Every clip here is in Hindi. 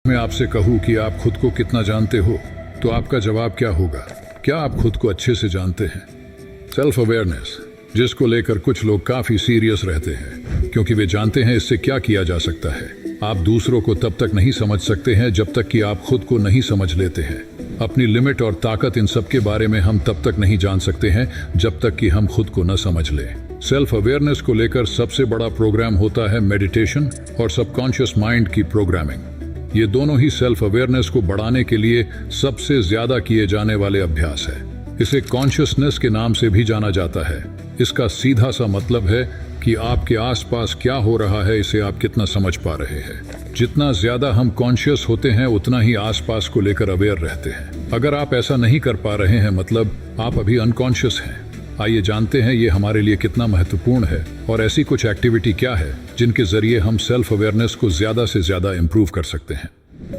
मैं आपसे कहूँ कि आप खुद को कितना जानते हो, तो आपका जवाब क्या होगा? क्या आप खुद को अच्छे से जानते हैं? सेल्फ अवेयरनेस, जिसको लेकर कुछ लोग काफ़ी सीरियस रहते हैं, क्योंकि वे जानते हैं इससे क्या किया जा सकता है। आप दूसरों को तब तक नहीं समझ सकते हैं जब तक कि आप खुद को नहीं समझ लेते हैं। अपनी लिमिट और ताकत, इन सब के बारे में हम तब तक नहीं जान सकते हैं जब तक कि हम खुद को न समझ लें। सेल्फ अवेयरनेस को लेकर सबसे बड़ा प्रोग्राम होता है मेडिटेशन और सबकॉन्शियस माइंड की प्रोग्रामिंग। ये दोनों ही सेल्फ अवेयरनेस को बढ़ाने के लिए सबसे ज्यादा किए जाने वाले अभ्यास है। इसे कॉन्शियसनेस के नाम से भी जाना जाता है। इसका सीधा सा मतलब है कि आपके आसपास क्या हो रहा है, इसे आप कितना समझ पा रहे हैं। जितना ज्यादा हम कॉन्शियस होते हैं, उतना ही आसपास को लेकर अवेयर रहते हैं। अगर आप ऐसा नहीं कर पा रहे हैं, मतलब आप अभी अनकॉन्शियस हैं। आइए जानते हैं ये हमारे लिए कितना महत्वपूर्ण है और ऐसी कुछ एक्टिविटी क्या है जिनके जरिए हम सेल्फ अवेयरनेस को ज्यादा से ज्यादा इम्प्रूव कर सकते हैं।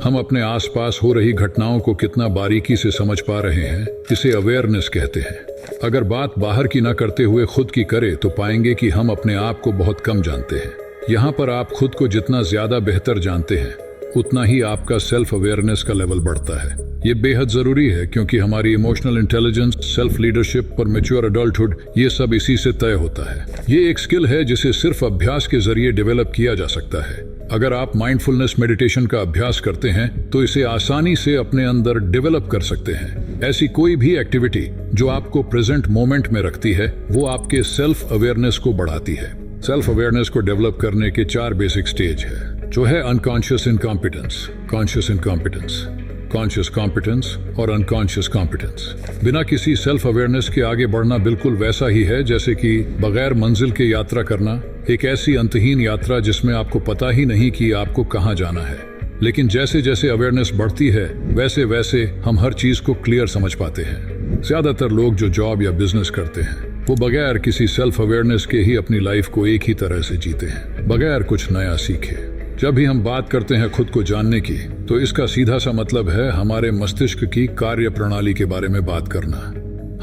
हम अपने आसपास हो रही घटनाओं को कितना बारीकी से समझ पा रहे हैं, इसे अवेयरनेस कहते हैं। अगर बात बाहर की ना करते हुए खुद की करें तो पाएंगे कि हम अपने आप को बहुत कम जानते हैं। यहाँ पर आप खुद को जितना ज्यादा बेहतर जानते हैं, उतना ही आपका सेल्फ अवेयरनेस का लेवल बढ़ता है। ये बेहद जरूरी है क्योंकि हमारी इमोशनल इंटेलिजेंस, सेल्फ लीडरशिप और मैच्योर अडल्टहुड, ये सब इसी से तय होता है। ये एक स्किल है जिसे सिर्फ अभ्यास के जरिए डेवलप किया जा सकता है। अगर आप माइंडफुलनेस मेडिटेशन का अभ्यास करते हैं तो इसे आसानी से अपने अंदर डेवलप कर सकते हैं। ऐसी कोई भी एक्टिविटी जो आपको प्रेजेंट मोमेंट में रखती है, वो आपके सेल्फ अवेयरनेस को बढ़ाती है। सेल्फ अवेयरनेस को डेवलप करने के 4 बेसिक स्टेज है, जो है unconscious incompetence, conscious incompetence, conscious competence और अनकॉन्शियस कॉम्पिटेंस। बिना किसी सेल्फ अवेयरनेस के आगे बढ़ना बिल्कुल वैसा ही है जैसे कि बगैर मंजिल के यात्रा करना, एक ऐसी अंतहीन यात्रा जिसमें आपको पता ही नहीं कि आपको कहाँ जाना है। लेकिन जैसे जैसे अवेयरनेस बढ़ती है, वैसे वैसे हम हर चीज को क्लियर समझ पाते हैं। ज्यादातर लोग जो जॉब या बिजनेस करते हैं, वो बगैर किसी सेल्फ अवेयरनेस के ही अपनी लाइफ को एक ही तरह से जीते हैं, बगैर कुछ नया सीखे। जब भी हम बात करते हैं खुद को जानने की, तो इसका सीधा सा मतलब है हमारे मस्तिष्क की कार्य प्रणाली के बारे में बात करना।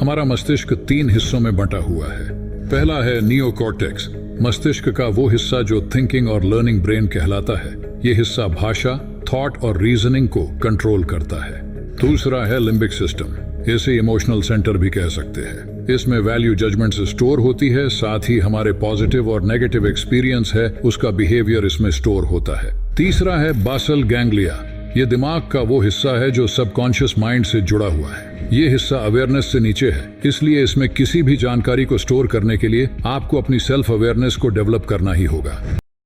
हमारा मस्तिष्क 3 हिस्सों में बंटा हुआ है। पहला है नियोकॉर्टेक्स, मस्तिष्क का वो हिस्सा जो थिंकिंग और लर्निंग ब्रेन कहलाता है। ये हिस्सा भाषा, थॉट और रीजनिंग को कंट्रोल करता है। दूसरा है लिम्बिक सिस्टम, इसे इमोशनल सेंटर भी कह सकते हैं। इसमें वैल्यू जजमेंट स्टोर होती है, साथ ही हमारे पॉजिटिव और नेगेटिव एक्सपीरियंस है, उसका बिहेवियर इसमें स्टोर होता है। तीसरा है बासल गैंग्लिया, ये दिमाग का वो हिस्सा है जो सबकॉन्शियस माइंड से जुड़ा हुआ है। ये हिस्सा अवेयरनेस से नीचे है, इसलिए इसमें किसी भी जानकारी को स्टोर करने के लिए आपको अपनी सेल्फ अवेयरनेस को डेवलप करना ही होगा।